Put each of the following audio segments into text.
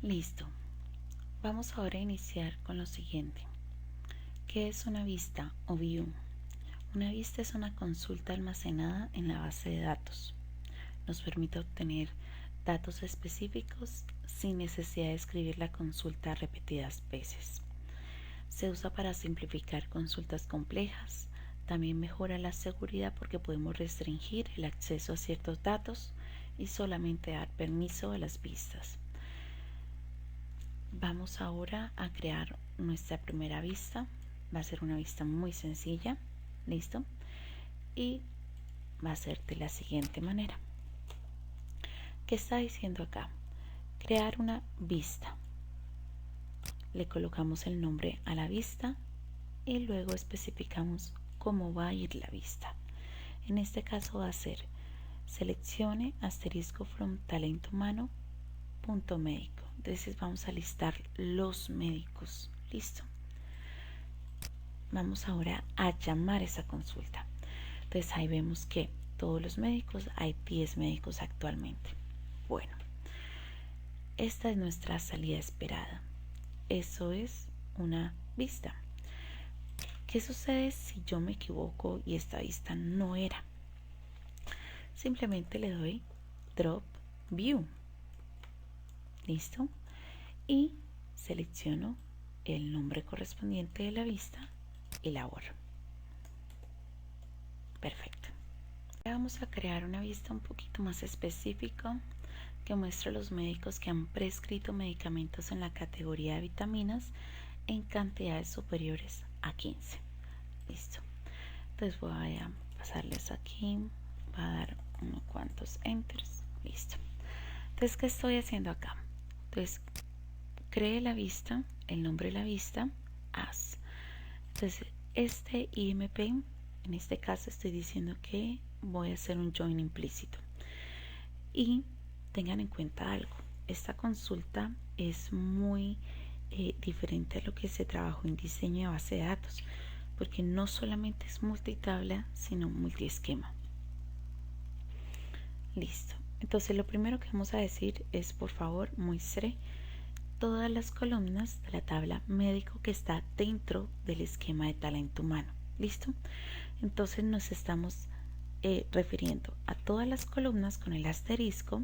Listo. Vamos ahora a iniciar con lo siguiente. ¿Qué es una vista o view? Una vista es una consulta almacenada en la base de datos. Nos permite obtener datos específicos sin necesidad de escribir la consulta repetidas veces. Se usa para simplificar consultas complejas. También mejora la seguridad porque podemos restringir el acceso a ciertos datos y solamente dar permiso a las vistas. Vamos ahora a crear nuestra primera vista. Va a ser una vista muy sencilla. ¿Listo? Y va a ser de la siguiente manera. ¿Qué está diciendo acá? Crear una vista. Le colocamos el nombre a la vista y luego especificamos cómo va a ir la vista. En este caso va a ser seleccione asterisco from talento humano punto médico. Entonces vamos a listar los médicos. Listo. Vamos ahora a llamar esa consulta. Entonces ahí vemos que todos los médicos, hay 10 médicos actualmente. Bueno, esta es nuestra salida esperada. Eso es una vista. ¿Qué sucede si yo me equivoco y esta vista no era? Simplemente le doy Drop View. ¿Listo? Y selecciono el nombre correspondiente de la vista y la borro. Perfecto. Ahora vamos a crear una vista un poquito más específica que muestra los médicos que han prescrito medicamentos en la categoría de vitaminas en cantidades superiores a 15. Listo. Entonces voy a pasarles aquí, voy a dar unos cuantos enters. Listo. Entonces, ¿qué estoy haciendo acá? Entonces, cree la vista, el nombre de la vista, as. Entonces, este IMP, en este caso estoy diciendo que voy a hacer un join implícito. Y tengan en cuenta algo, esta consulta es muy diferente a lo que se trabajó en diseño de base de datos, porque no solamente es multitabla, sino multiesquema. Listo. Entonces lo primero que vamos a decir es, por favor, muestre todas las columnas de la tabla médico que está dentro del esquema de talento humano. ¿Listo? Entonces nos estamos refiriendo a todas las columnas con el asterisco,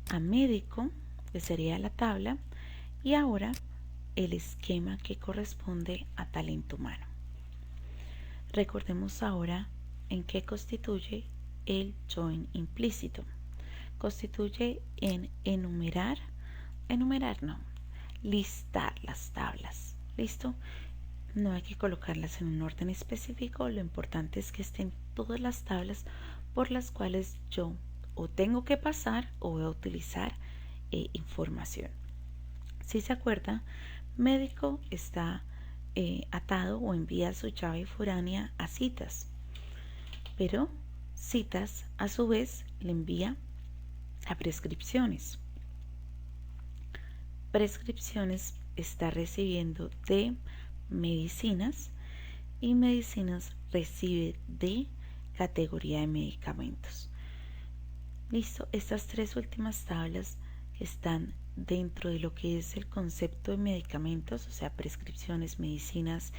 a médico, que sería la tabla, y ahora el esquema que corresponde a talento humano. Recordemos ahora en qué constituye el join implícito. Constituye en enumerar no, listar las tablas. ¿Listo? No hay que colocarlas en un orden específico, lo importante es que estén todas las tablas por las cuales yo o tengo que pasar o voy a utilizar información. Si se acuerda, médico está atado o envía su llave foránea a citas, pero citas a su vez le envía a prescripciones. Prescripciones está recibiendo de medicinas y medicinas recibe de categoría de medicamentos. Listo, estas tres últimas tablas están dentro de lo que es el concepto de medicamentos, o sea, prescripciones, medicinas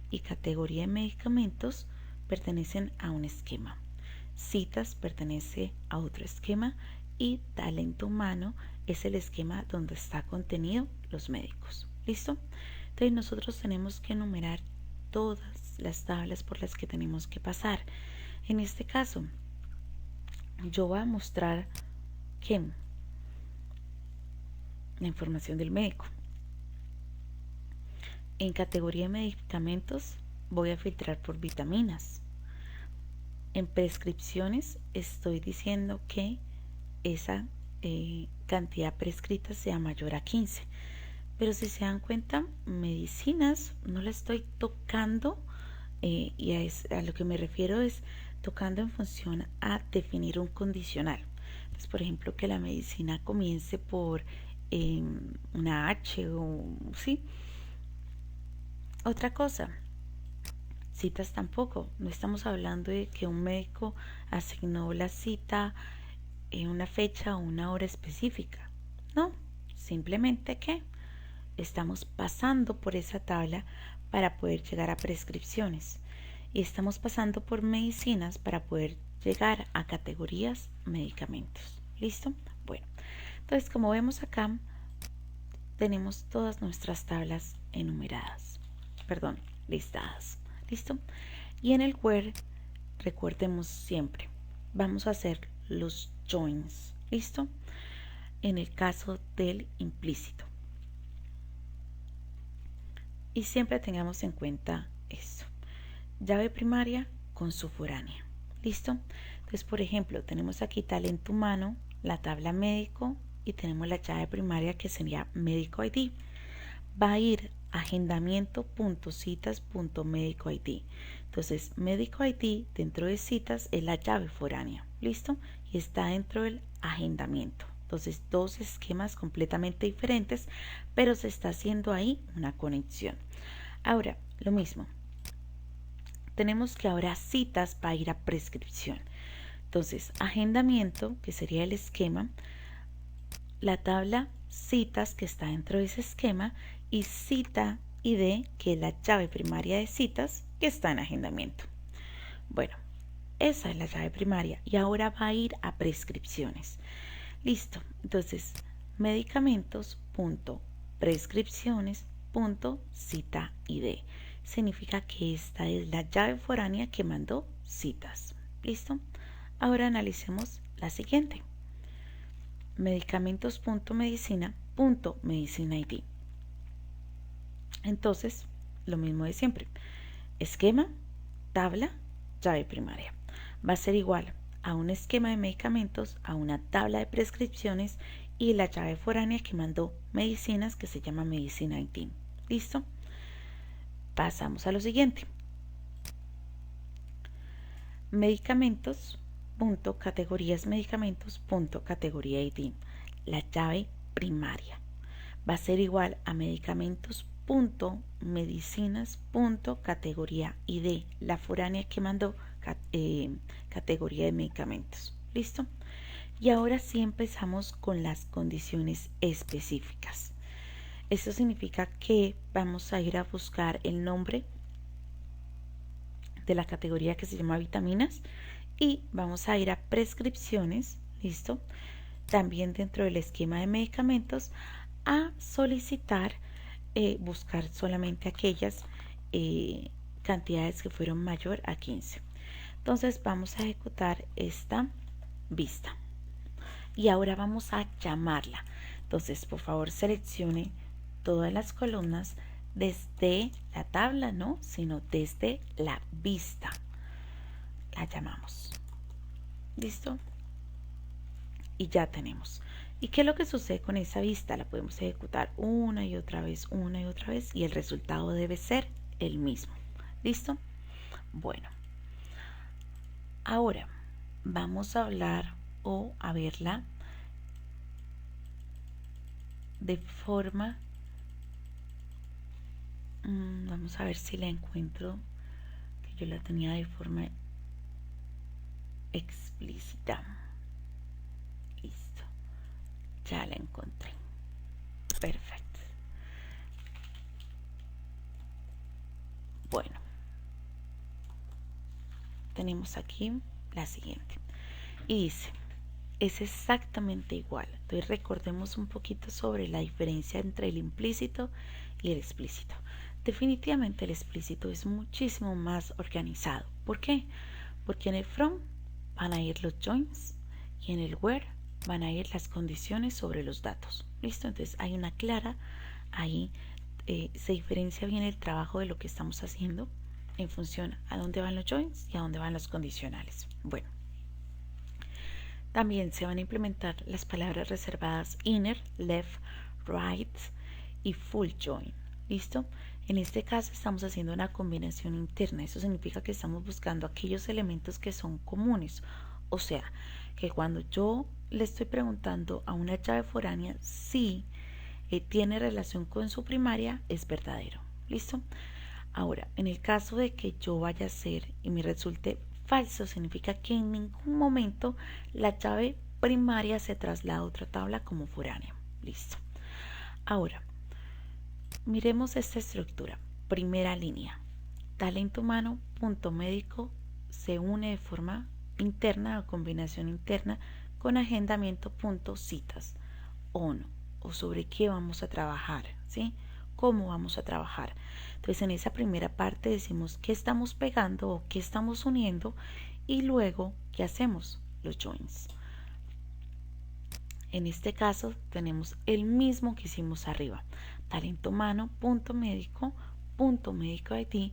y categoría de medicamentos pertenecen a un esquema. Citas pertenece a otro esquema y talento humano es el esquema donde está contenido los médicos. ¿Listo? Entonces nosotros tenemos que enumerar todas las tablas por las que tenemos que pasar. En este caso, yo voy a mostrar que la información del médico. En categoría de medicamentos voy a filtrar por vitaminas. En prescripciones estoy diciendo que esa cantidad prescrita sea mayor a 15. Pero si se dan cuenta, medicinas no la estoy tocando y a lo que me refiero es tocando en función a definir un condicional. Entonces, por ejemplo, que la medicina comience por una H o sí. Otra cosa, citas tampoco. No estamos hablando de que un médico asignó la cita en una fecha o una hora específica. No, Simplemente que estamos pasando por esa tabla para poder llegar a prescripciones y estamos pasando por medicinas para poder llegar a categorías medicamentos. ¿Listo? Bueno, entonces como vemos acá tenemos todas nuestras tablas enumeradas, perdón, listadas. ¿Listo? Y en el where recordemos siempre, vamos a hacer los joins. ¿Listo? En el caso del implícito. Y siempre tengamos en cuenta esto. Llave primaria con su foránea. ¿Listo? Entonces, por ejemplo, tenemos aquí talento humano, la tabla médico y tenemos la llave primaria que sería médico ID. Va a ir agendamiento.citas.médico ID. Entonces, médico ID dentro de citas es la llave foránea. ¿Listo? Y está dentro del agendamiento. Entonces, dos esquemas completamente diferentes, pero se está haciendo ahí una conexión. Ahora, lo mismo. Tenemos que ahora citas para ir a prescripción. Entonces, agendamiento, que sería el esquema, la tabla citas que está dentro de ese esquema y cita ID, que es la llave primaria de citas que está en agendamiento. Bueno, esa es la llave primaria y ahora va a ir a prescripciones. Listo, entonces medicamentos.prescripciones.cita ID. Significa que esta es la llave foránea que mandó citas. ¿Listo? Ahora analicemos la siguiente. Medicamentos.medicina.medicina ID. Entonces, lo mismo de siempre. Esquema, tabla, llave primaria. Va a ser igual a un esquema de medicamentos, a una tabla de prescripciones y la llave foránea que mandó medicinas que se llama medicina ID. ¿Listo? Pasamos a lo siguiente. Medicamentos.categorías medicamentos.categoría ID. La llave primaria va a ser igual a medicamentos.medicinas.categoría ID. La foránea que mandó categoría de medicamentos. ¿Listo? Y ahora sí empezamos con las condiciones específicas. Esto significa que vamos a ir a buscar el nombre de la categoría que se llama vitaminas y vamos a ir a prescripciones. ¿Listo? También dentro del esquema de medicamentos a solicitar, buscar solamente aquellas cantidades que fueron mayor a 15. Entonces vamos a ejecutar esta vista y ahora vamos a llamarla. Entonces, por favor, seleccione todas las columnas desde la tabla, no, sino desde la vista. La llamamos. ¿Listo? Y ya tenemos. ¿Y qué es lo que sucede con esa vista? La podemos ejecutar una y otra vez y el resultado debe ser el mismo. ¿Listo? Bueno. Ahora vamos a hablar o a verla de forma, vamos a ver si la encuentro, que yo la tenía de forma explícita. Listo, ya la encontré. Perfecto. Bueno, tenemos aquí la siguiente y dice, es exactamente igual. Entonces recordemos un poquito sobre la diferencia entre el implícito y el explícito. Definitivamente el explícito es muchísimo más organizado. ¿Por qué? Porque en el from van a ir los joins y en el where van a ir las condiciones sobre los datos. ¿Listo? Entonces hay una clara, ahí se diferencia bien el trabajo de lo que estamos haciendo en función a dónde van los joins y a dónde van los condicionales. Bueno, también se van a implementar las palabras reservadas inner, left, right y full join. ¿Listo? En este caso estamos haciendo una combinación interna. Eso significa que estamos buscando aquellos elementos que son comunes. O sea, que cuando yo le estoy preguntando a una llave foránea si tiene relación con su primaria, es verdadero. ¿Listo? Ahora, en el caso de que yo vaya a hacer y me resulte falso, significa que en ningún momento la llave primaria se traslada a otra tabla como foránea. Listo. Ahora, miremos esta estructura. Primera línea. Talento humano, punto médico, se une de forma interna o combinación interna con agendamiento, punto citas o no, o sobre qué vamos a trabajar, ¿sí? ¿Cómo vamos a trabajar? Entonces en esa primera parte decimos qué estamos pegando o qué estamos uniendo y luego qué hacemos, los joins. En este caso tenemos el mismo que hicimos arriba. Talento humano, punto médico ID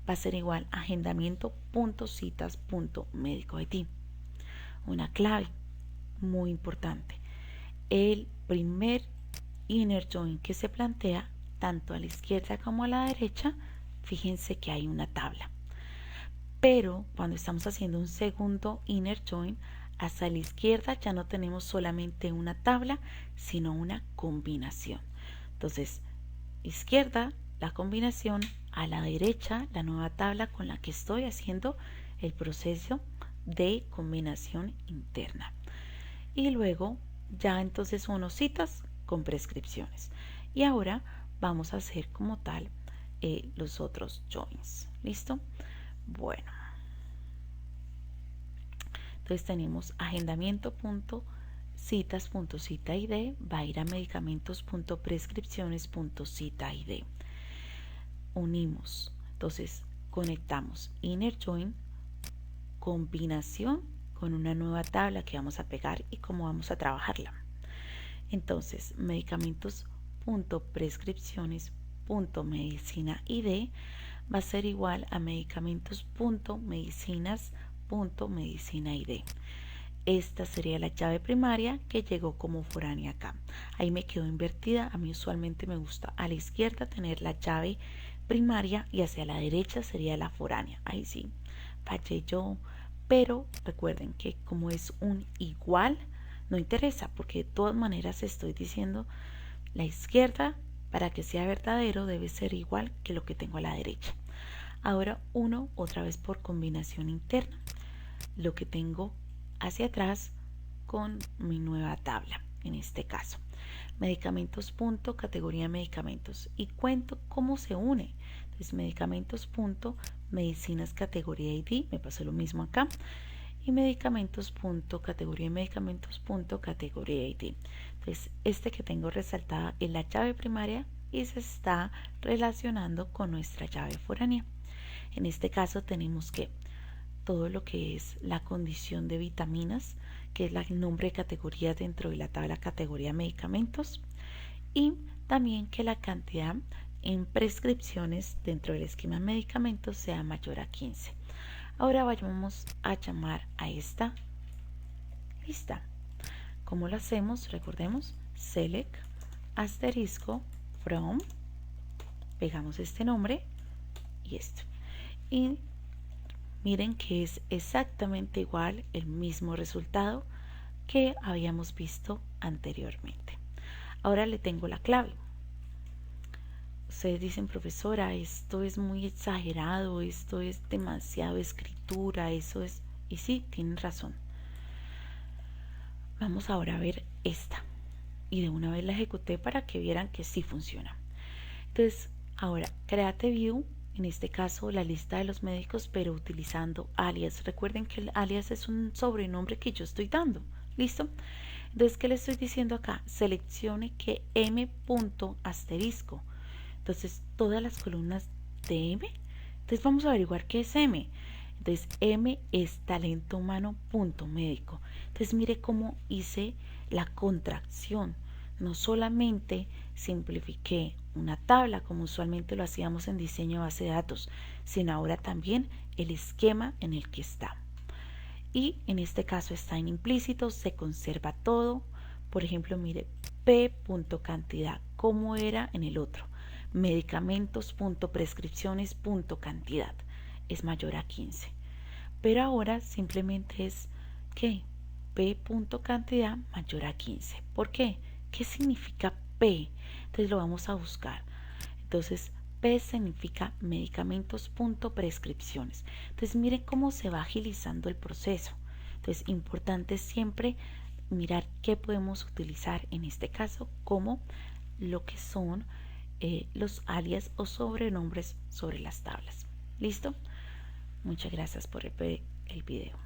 va a ser igual a agendamiento, punto citas, punto médico ID. Una clave muy importante. El primer inner join que se plantea, tanto a la izquierda como a la derecha, fíjense que hay una tabla. Pero cuando estamos haciendo un segundo inner join, hacia la izquierda ya no tenemos solamente una tabla, sino una combinación. Entonces, izquierda, la combinación, a la derecha, la nueva tabla con la que estoy haciendo el proceso de combinación interna. Y luego ya entonces unos citas con prescripciones. Y ahora vamos a hacer como tal los otros joins. ¿Listo? Bueno. Entonces tenemos agendamiento punto citas punto cita id va a ir a medicamentos punto prescripciones punto cita id. Unimos. Entonces conectamos inner join, combinación con una nueva tabla que vamos a pegar y cómo vamos a trabajarla. Entonces medicamentos punto prescripciones punto medicina id va a ser igual a medicamentos punto medicinas punto medicina id. Esta sería la llave primaria que llegó como foránea acá. Ahí me quedó invertida. A mí usualmente me gusta a la izquierda tener la llave primaria y hacia la derecha sería la foránea. Ahí sí, fallé yo. Pero recuerden que como es un igual, no interesa porque de todas maneras estoy diciendo la izquierda para que sea verdadero debe ser igual que lo que tengo a la derecha. Ahora uno otra vez por combinación interna lo que tengo hacia atrás con mi nueva tabla, en este caso medicamentos punto categoría medicamentos y cuento cómo se une. Entonces medicamentos punto medicinas categoría ID, me pasó lo mismo acá, y medicamentos punto categoría medicamentos punto categoría ID. Entonces este que tengo resaltada es la llave primaria y se está relacionando con nuestra llave foránea. En este caso tenemos que todo lo que es la condición de vitaminas, que es el nombre de categoría dentro de la tabla categoría medicamentos, y también que la cantidad en prescripciones dentro del esquema medicamentos sea mayor a 15. Ahora vamos a llamar a esta lista. ¿Cómo lo hacemos? Recordemos, select asterisco from, pegamos este nombre y esto. Y miren que es exactamente igual el mismo resultado que habíamos visto anteriormente. Ahora le tengo la clave. Ustedes dicen, profesora, esto es muy exagerado, esto es demasiado escritura, eso es... Y sí, tienen razón. Vamos ahora a ver esta. Y de una vez la ejecuté para que vieran que sí funciona. Entonces, ahora, Create View. En este caso, la lista de los médicos, pero utilizando alias. Recuerden que el alias es un sobrenombre que yo estoy dando. ¿Listo? Entonces, ¿qué le estoy diciendo acá? Seleccione que M punto asterisco. Entonces, todas las columnas de M. Entonces, vamos a averiguar qué es M. Entonces, M es talento humano punto médico. Entonces, mire cómo hice la contracción. No solamente simplifiqué una tabla como usualmente lo hacíamos en diseño de base de datos, sino ahora también el esquema en el que está. Y en este caso está en implícito, se conserva todo. Por ejemplo, mire, P punto cantidad, como era en el otro. Medicamentos punto prescripciones punto cantidad es mayor a 15. Pero ahora simplemente es que P punto cantidad mayor a 15. ¿Por qué? ¿Qué significa P? Entonces lo vamos a buscar. Entonces P significa medicamentos punto prescripciones. Entonces miren cómo se va agilizando el proceso. Entonces importante siempre mirar qué podemos utilizar en este caso como lo que son los alias o sobrenombres sobre las tablas. ¿Listo? Muchas gracias por el video.